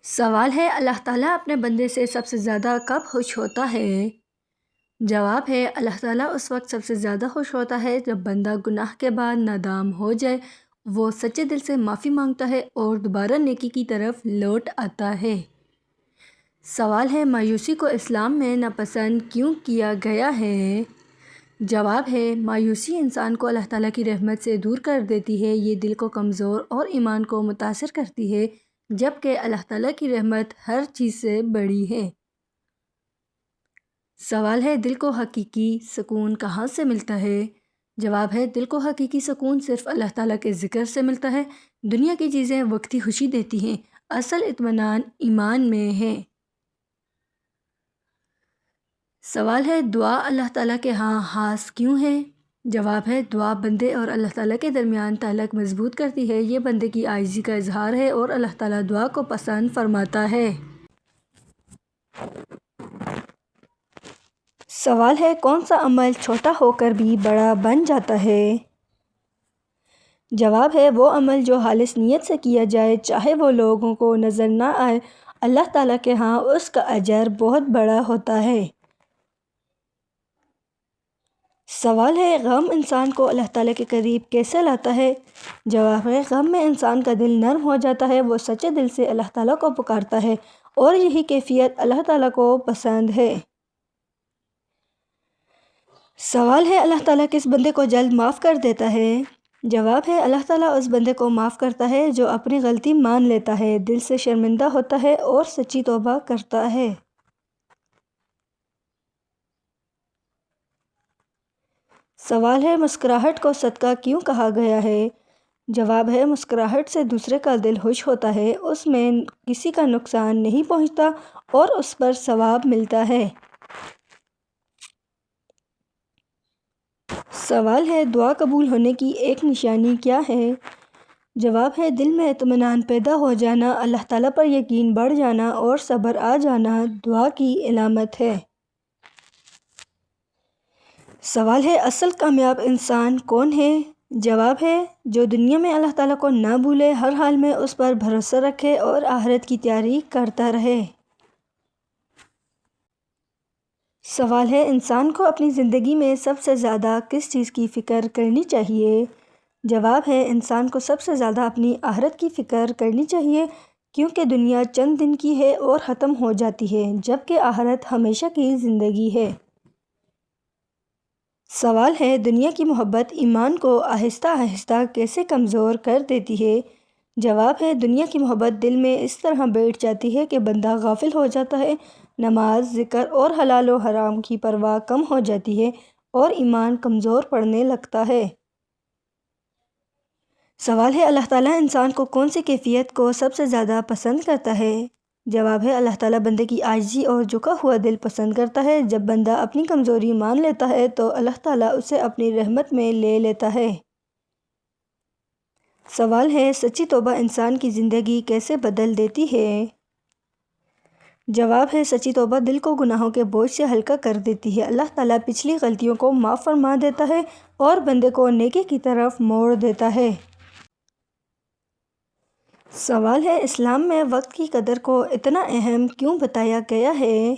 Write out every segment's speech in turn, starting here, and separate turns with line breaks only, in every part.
سوال ہے اللہ تعالیٰ اپنے بندے سے سب سے زیادہ کب خوش ہوتا ہے؟ جواب ہے اللہ تعالیٰ اس وقت سب سے زیادہ خوش ہوتا ہے جب بندہ گناہ کے بعد نادام ہو جائے، وہ سچے دل سے معافی مانگتا ہے اور دوبارہ نیکی کی طرف لوٹ آتا ہے۔ سوال ہے مایوسی کو اسلام میں ناپسند کیوں کیا گیا ہے؟ جواب ہے مایوسی انسان کو اللہ تعالیٰ کی رحمت سے دور کر دیتی ہے، یہ دل کو کمزور اور ایمان کو متاثر کرتی ہے، جبکہ اللہ تعالیٰ کی رحمت ہر چیز سے بڑی ہے۔ سوال ہے دل کو حقیقی سکون کہاں سے ملتا ہے؟ جواب ہے دل کو حقیقی سکون صرف اللہ تعالیٰ کے ذکر سے ملتا ہے۔ دنیا کی چیزیں وقتی خوشی دیتی ہیں، اصل اطمینان ایمان میں ہے۔ سوال ہے دعا اللہ تعالیٰ کے ہاں خاص کیوں ہے؟ جواب ہے دعا بندے اور اللہ تعالیٰ کے درمیان تعلق مضبوط کرتی ہے، یہ بندے کی عاجزی کا اظہار ہے اور اللہ تعالیٰ دعا کو پسند فرماتا ہے۔ سوال ہے کون سا عمل چھوٹا ہو کر بھی بڑا بن جاتا ہے؟ جواب ہے وہ عمل جو خالص نیت سے کیا جائے، چاہے وہ لوگوں کو نظر نہ آئے، اللہ تعالیٰ کے ہاں اس کا اجر بہت بڑا ہوتا ہے۔ سوال ہے غم انسان کو اللہ تعالیٰ کے قریب کیسے لاتا ہے؟ جواب ہے غم میں انسان کا دل نرم ہو جاتا ہے، وہ سچے دل سے اللہ تعالیٰ کو پکارتا ہے اور یہی کیفیت اللہ تعالیٰ کو پسند ہے۔ سوال ہے اللہ تعالیٰ کس بندے کو جلد معاف کر دیتا ہے؟ جواب ہے اللہ تعالیٰ اس بندے کو معاف کرتا ہے جو اپنی غلطی مان لیتا ہے، دل سے شرمندہ ہوتا ہے اور سچی توبہ کرتا ہے۔ سوال ہے مسکراہٹ کو صدقہ کیوں کہا گیا ہے؟ جواب ہے مسکراہٹ سے دوسرے کا دل خوش ہوتا ہے، اس میں کسی کا نقصان نہیں پہنچتا اور اس پر ثواب ملتا ہے۔ سوال ہے دعا قبول ہونے کی ایک نشانی کیا ہے؟ جواب ہے دل میں اطمینان پیدا ہو جانا، اللہ تعالیٰ پر یقین بڑھ جانا اور صبر آ جانا دعا کی علامت ہے۔ سوال ہے اصل کامیاب انسان کون ہے؟ جواب ہے جو دنیا میں اللہ تعالیٰ کو نہ بھولے، ہر حال میں اس پر بھروسہ رکھے اور آخرت کی تیاری کرتا رہے۔ سوال ہے انسان کو اپنی زندگی میں سب سے زیادہ کس چیز کی فکر کرنی چاہیے؟ جواب ہے انسان کو سب سے زیادہ اپنی آخرت کی فکر کرنی چاہیے، کیونکہ دنیا چند دن کی ہے اور ختم ہو جاتی ہے، جبکہ آخرت ہمیشہ کی زندگی ہے۔ سوال ہے دنیا کی محبت ایمان کو آہستہ آہستہ کیسے کمزور کر دیتی ہے؟ جواب ہے دنیا کی محبت دل میں اس طرح بیٹھ جاتی ہے کہ بندہ غافل ہو جاتا ہے، نماز، ذکر اور حلال و حرام کی پرواہ کم ہو جاتی ہے اور ایمان کمزور پڑنے لگتا ہے۔ سوال ہے اللہ تعالیٰ انسان کو کون سی کیفیت کو سب سے زیادہ پسند کرتا ہے؟ جواب ہے اللہ تعالیٰ بندے کی عاجزی اور جھکا ہوا دل پسند کرتا ہے، جب بندہ اپنی کمزوری مان لیتا ہے تو اللہ تعالیٰ اسے اپنی رحمت میں لے لیتا ہے۔ سوال ہے سچی توبہ انسان کی زندگی کیسے بدل دیتی ہے؟ جواب ہے سچی توبہ دل کو گناہوں کے بوجھ سے ہلکا کر دیتی ہے، اللہ تعالیٰ پچھلی غلطیوں کو معاف فرما دیتا ہے اور بندے کو نیکی کی طرف موڑ دیتا ہے۔ سوال ہے اسلام میں وقت کی قدر کو اتنا اہم کیوں بتایا گیا ہے؟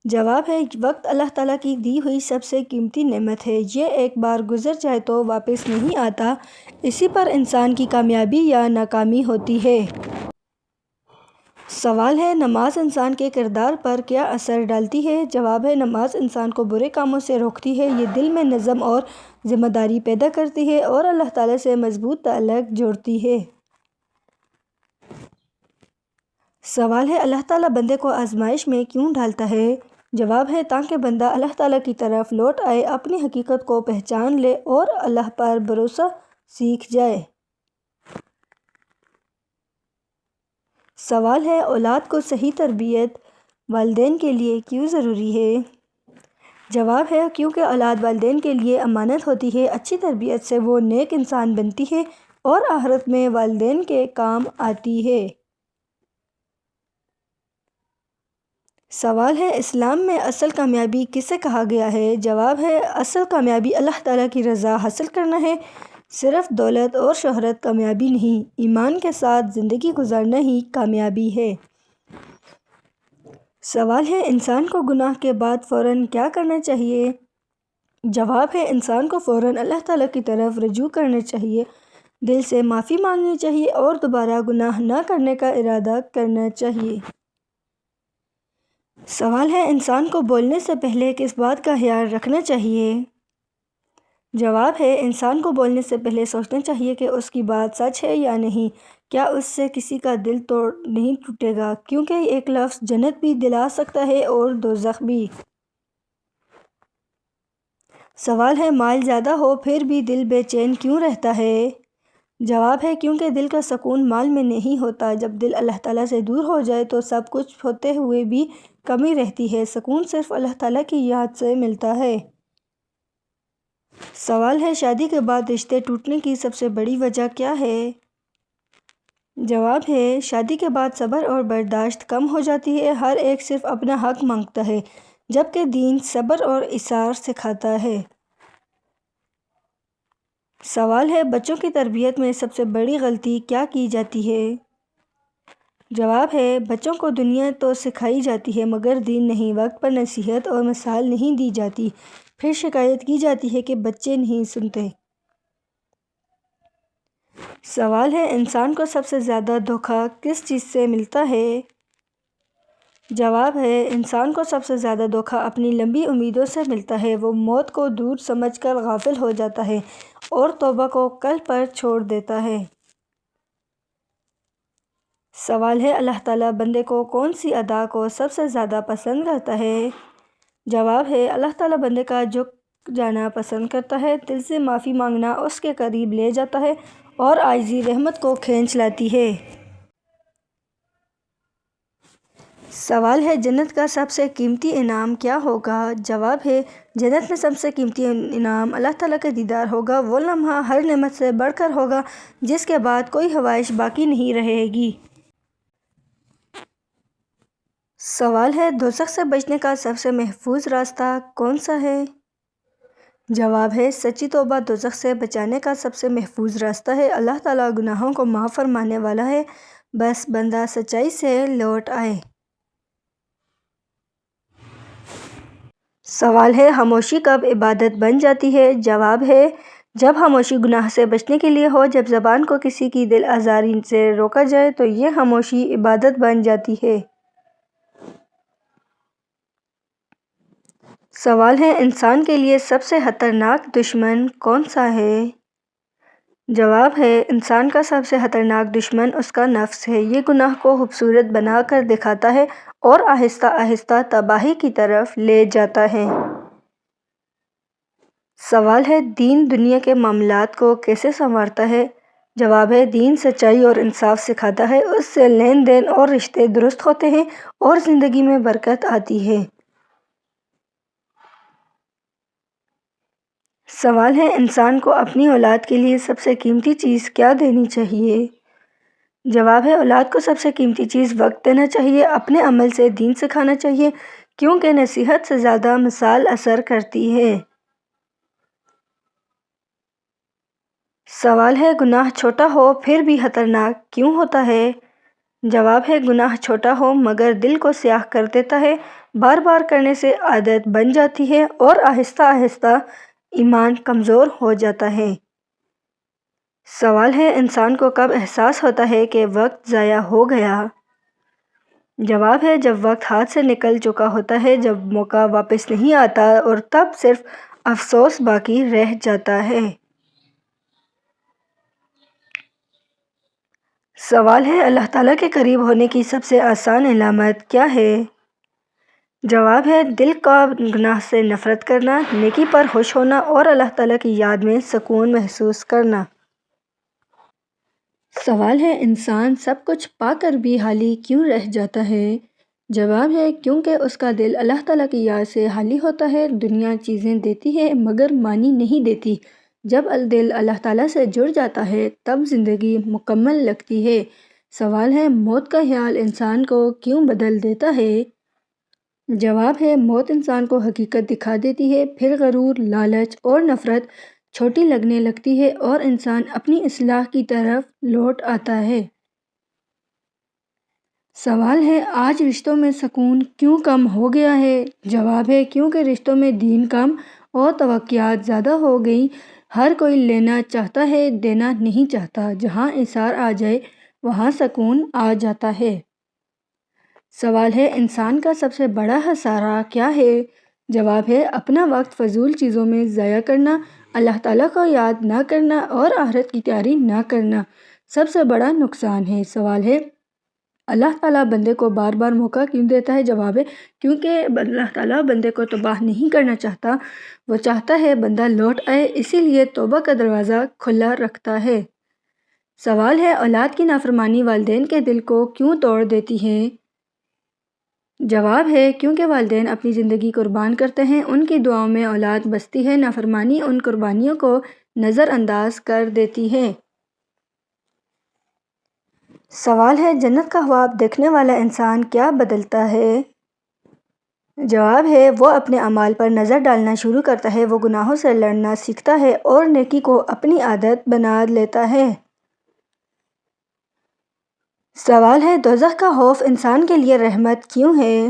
جواب ہے وقت اللہ تعالیٰ کی دی ہوئی سب سے قیمتی نعمت ہے، یہ ایک بار گزر جائے تو واپس نہیں آتا، اسی پر انسان کی کامیابی یا ناکامی ہوتی ہے۔ سوال ہے نماز انسان کے کردار پر کیا اثر ڈالتی ہے؟ جواب ہے نماز انسان کو برے کاموں سے روکتی ہے، یہ دل میں نظم اور ذمہ داری پیدا کرتی ہے اور اللہ تعالیٰ سے مضبوط تعلق جوڑتی ہے۔ سوال ہے اللہ تعالیٰ بندے کو آزمائش میں کیوں ڈالتا ہے؟ جواب ہے تاکہ بندہ اللہ تعالیٰ کی طرف لوٹ آئے، اپنی حقیقت کو پہچان لے اور اللہ پر بھروسہ سیکھ جائے۔ سوال ہے اولاد کو صحیح تربیت والدین کے لیے کیوں ضروری ہے؟ جواب ہے کیونکہ اولاد والدین کے لیے امانت ہوتی ہے، اچھی تربیت سے وہ نیک انسان بنتی ہے اور آخرت میں والدین کے کام آتی ہے۔ سوال ہے اسلام میں اصل کامیابی کسے کہا گیا ہے؟ جواب ہے اصل کامیابی اللہ تعالیٰ کی رضا حاصل کرنا ہے، صرف دولت اور شہرت کامیابی نہیں، ایمان کے ساتھ زندگی گزارنا ہی کامیابی ہے۔ سوال ہے انسان کو گناہ کے بعد فوراً کیا کرنا چاہیے؟ جواب ہے انسان کو فوراً اللہ تعالیٰ کی طرف رجوع کرنا چاہیے، دل سے معافی مانگنی چاہیے اور دوبارہ گناہ نہ کرنے کا ارادہ کرنا چاہیے۔ سوال ہے انسان کو بولنے سے پہلے کس بات کا خیال رکھنا چاہیے؟ جواب ہے انسان کو بولنے سے پہلے سوچنا چاہیے کہ اس کی بات سچ ہے یا نہیں، کیا اس سے کسی کا دل تو نہیں ٹوٹے گا، کیونکہ ایک لفظ جنت بھی دلا سکتا ہے اور دوزخ بھی۔ سوال ہے مال زیادہ ہو پھر بھی دل بے چین کیوں رہتا ہے؟ جواب ہے کیونکہ دل کا سکون مال میں نہیں ہوتا، جب دل اللہ تعالیٰ سے دور ہو جائے تو سب کچھ ہوتے ہوئے بھی کمی رہتی ہے، سکون صرف اللہ تعالیٰ کی یاد سے ملتا ہے۔ سوال ہے شادی کے بعد رشتے ٹوٹنے کی سب سے بڑی وجہ کیا ہے؟ جواب ہے شادی کے بعد صبر اور برداشت کم ہو جاتی ہے، ہر ایک صرف اپنا حق مانگتا ہے، جبکہ دین صبر اور ایثار سکھاتا ہے۔ سوال ہے بچوں کی تربیت میں سب سے بڑی غلطی کیا کی جاتی ہے؟ جواب ہے بچوں کو دنیا تو سکھائی جاتی ہے مگر دین نہیں، وقت پر نصیحت اور مثال نہیں دی جاتی، پھر شکایت کی جاتی ہے کہ بچے نہیں سنتے۔ سوال ہے انسان کو سب سے زیادہ دھوکہ کس چیز سے ملتا ہے؟ جواب ہے انسان کو سب سے زیادہ دھوکہ اپنی لمبی امیدوں سے ملتا ہے، وہ موت کو دور سمجھ کر غافل ہو جاتا ہے اور توبہ کو کل پر چھوڑ دیتا ہے۔ سوال ہے اللہ تعالیٰ بندے کو کون سی ادا کو سب سے زیادہ پسند کرتا ہے؟ جواب ہے اللہ تعالیٰ بندے کا جھک جانا پسند کرتا ہے، دل سے معافی مانگنا اس کے قریب لے جاتا ہے اور عاجزی رحمت کو کھینچ لاتی ہے۔ سوال ہے جنت کا سب سے قیمتی انعام کیا ہوگا؟ جواب ہے جنت میں سب سے قیمتی انعام اللہ تعالیٰ کا دیدار ہوگا، وہ لمحہ ہر نعمت سے بڑھ کر ہوگا جس کے بعد کوئی خواہش باقی نہیں رہے گی۔ سوال ہے دوزخ سے بچنے کا سب سے محفوظ راستہ کون سا ہے؟ جواب ہے سچی توبہ دوزخ سے بچانے کا سب سے محفوظ راستہ ہے، اللہ تعالیٰ گناہوں کو معاف فرمانے والا ہے، بس بندہ سچائی سے لوٹ آئے۔ سوال ہے خاموشی کب عبادت بن جاتی ہے؟ جواب ہے جب خاموشی گناہ سے بچنے کے لیے ہو، جب زبان کو کسی کی دل آزاری سے روکا جائے تو یہ خاموشی عبادت بن جاتی ہے۔ سوال ہے انسان کے لیے سب سے خطرناک دشمن کون سا ہے؟ جواب ہے انسان کا سب سے خطرناک دشمن اس کا نفس ہے، یہ گناہ کو خوبصورت بنا کر دکھاتا ہے اور آہستہ آہستہ تباہی کی طرف لے جاتا ہے۔ سوال ہے دین دنیا کے معاملات کو کیسے سنوارتا ہے؟ جواب ہے دین سچائی اور انصاف سکھاتا ہے، اس سے لین دین اور رشتے درست ہوتے ہیں اور زندگی میں برکت آتی ہے۔ سوال ہے انسان کو اپنی اولاد کے لیے سب سے قیمتی چیز کیا دینی چاہیے؟ جواب ہے اولاد کو سب سے قیمتی چیز وقت دینا چاہیے، اپنے عمل سے دین سکھانا چاہیے، کیونکہ نصیحت سے زیادہ مثال اثر کرتی ہے۔ سوال ہے گناہ چھوٹا ہو پھر بھی خطرناک کیوں ہوتا ہے؟ جواب ہے گناہ چھوٹا ہو مگر دل کو سیاہ کر دیتا ہے، بار بار کرنے سے عادت بن جاتی ہے اور آہستہ آہستہ ایمان کمزور ہو جاتا ہے۔ سوال ہے انسان کو کب احساس ہوتا ہے کہ وقت ضائع ہو گیا؟ جواب ہے جب وقت ہاتھ سے نکل چکا ہوتا ہے، جب موقع واپس نہیں آتا اور تب صرف افسوس باقی رہ جاتا ہے۔ سوال ہے اللہ تعالیٰ کے قریب ہونے کی سب سے آسان علامت کیا ہے؟ جواب ہے دل کا گناہ سے نفرت کرنا، نیکی پر خوش ہونا اور اللہ تعالیٰ کی یاد میں سکون محسوس کرنا۔ سوال ہے انسان سب کچھ پا کر بھی خالی کیوں رہ جاتا ہے؟ جواب ہے کیونکہ اس کا دل اللہ تعالیٰ کی یاد سے خالی ہوتا ہے، دنیا چیزیں دیتی ہے مگر معنی نہیں دیتی، جب دل اللہ تعالیٰ سے جڑ جاتا ہے تب زندگی مکمل لگتی ہے۔ سوال ہے موت کا خیال انسان کو کیوں بدل دیتا ہے؟ جواب ہے موت انسان کو حقیقت دکھا دیتی ہے، پھر غرور، لالچ اور نفرت چھوٹی لگنے لگتی ہے اور انسان اپنی اصلاح کی طرف لوٹ آتا ہے۔ سوال ہے آج رشتوں میں سکون کیوں کم ہو گیا ہے؟ جواب ہے کیونکہ رشتوں میں دین کم اور توقعات زیادہ ہو گئی۔ ہر کوئی لینا چاہتا ہے، دینا نہیں چاہتا۔ جہاں اعصار آ جائے وہاں سکون آ جاتا ہے۔ سوال ہے انسان کا سب سے بڑا خسارہ کیا ہے؟ جواب ہے اپنا وقت فضول چیزوں میں ضائع کرنا، اللہ تعالیٰ کو یاد نہ کرنا اور آخرت کی تیاری نہ کرنا سب سے بڑا نقصان ہے۔ سوال ہے اللہ تعالیٰ بندے کو بار بار موقع کیوں دیتا ہے؟ جواب ہے کیونکہ اللہ تعالیٰ بندے کو تباہ نہیں کرنا چاہتا، وہ چاہتا ہے بندہ لوٹ آئے، اسی لیے توبہ کا دروازہ کھلا رکھتا ہے۔ سوال ہے اولاد کی نافرمانی والدین کے دل کو کیوں توڑ دیتی ہے؟ جواب ہے کیونکہ والدین اپنی زندگی قربان کرتے ہیں، ان کی دعاؤں میں اولاد بستی ہے، نافرمانی ان قربانیوں کو نظر انداز کر دیتی ہے۔ سوال ہے جنت کا خواب دیکھنے والا انسان کیا بدلتا ہے؟ جواب ہے وہ اپنے اعمال پر نظر ڈالنا شروع کرتا ہے، وہ گناہوں سے لڑنا سیکھتا ہے اور نیکی کو اپنی عادت بنا لیتا ہے۔ سوال ہے دوزخ کا خوف انسان کے لیے رحمت کیوں ہے؟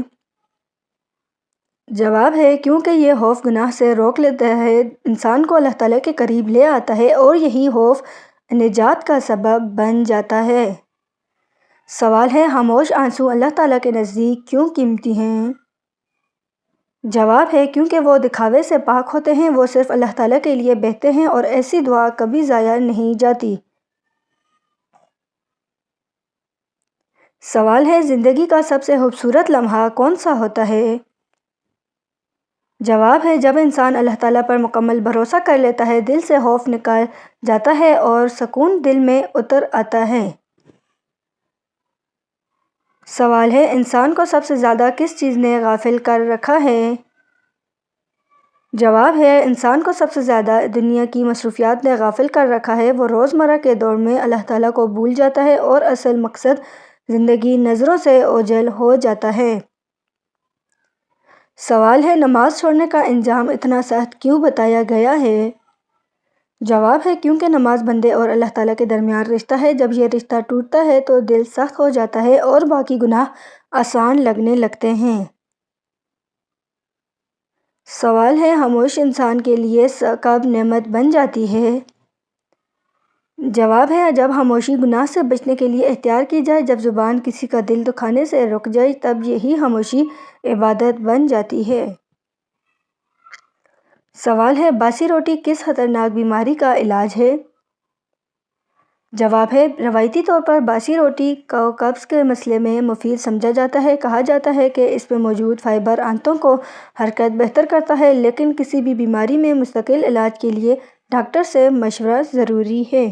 جواب ہے کیونکہ یہ خوف گناہ سے روک لیتا ہے، انسان کو اللہ تعالیٰ کے قریب لے آتا ہے اور یہی خوف نجات کا سبب بن جاتا ہے۔ سوال ہے خاموش آنسو اللہ تعالیٰ کے نزدیک کیوں قیمتی ہیں؟ جواب ہے کیونکہ وہ دکھاوے سے پاک ہوتے ہیں، وہ صرف اللہ تعالیٰ کے لیے بہتے ہیں اور ایسی دعا کبھی ضائع نہیں جاتی۔ سوال ہے زندگی کا سب سے خوبصورت لمحہ کون سا ہوتا ہے؟ جواب ہے جب انسان اللہ تعالیٰ پر مکمل بھروسہ کر لیتا ہے، دل سے خوف نکل جاتا ہے اور سکون دل میں اتر آتا ہے۔ سوال ہے انسان کو سب سے زیادہ کس چیز نے غافل کر رکھا ہے؟ جواب ہے انسان کو سب سے زیادہ دنیا کی مصروفیات نے غافل کر رکھا ہے، وہ روزمرہ کے دور میں اللہ تعالیٰ کو بھول جاتا ہے اور اصل مقصد زندگی نظروں سے اوجھل ہو جاتا ہے۔ سوال ہے نماز چھوڑنے کا انجام اتنا سخت کیوں بتایا گیا ہے؟ جواب ہے کیونکہ نماز بندے اور اللہ تعالیٰ کے درمیان رشتہ ہے، جب یہ رشتہ ٹوٹتا ہے تو دل سخت ہو جاتا ہے اور باقی گناہ آسان لگنے لگتے ہیں۔ سوال ہے خاموش انسان کے لیے کب نعمت بن جاتی ہے؟ جواب ہے جب خاموشی گناہ سے بچنے کے لیے اختیار کی جائے، جب زبان کسی کا دل دکھانے سے رک جائے، تب یہی خاموشی عبادت بن جاتی ہے۔ سوال ہے باسی روٹی کس خطرناک بیماری کا علاج ہے؟ جواب ہے روایتی طور پر باسی روٹی کو قبض کے مسئلے میں مفید سمجھا جاتا ہے، کہا جاتا ہے کہ اس میں موجود فائبر آنتوں کو حرکت بہتر کرتا ہے، لیکن کسی بھی بیماری میں مستقل علاج کے لیے ڈاکٹر سے مشورہ ضروری ہے۔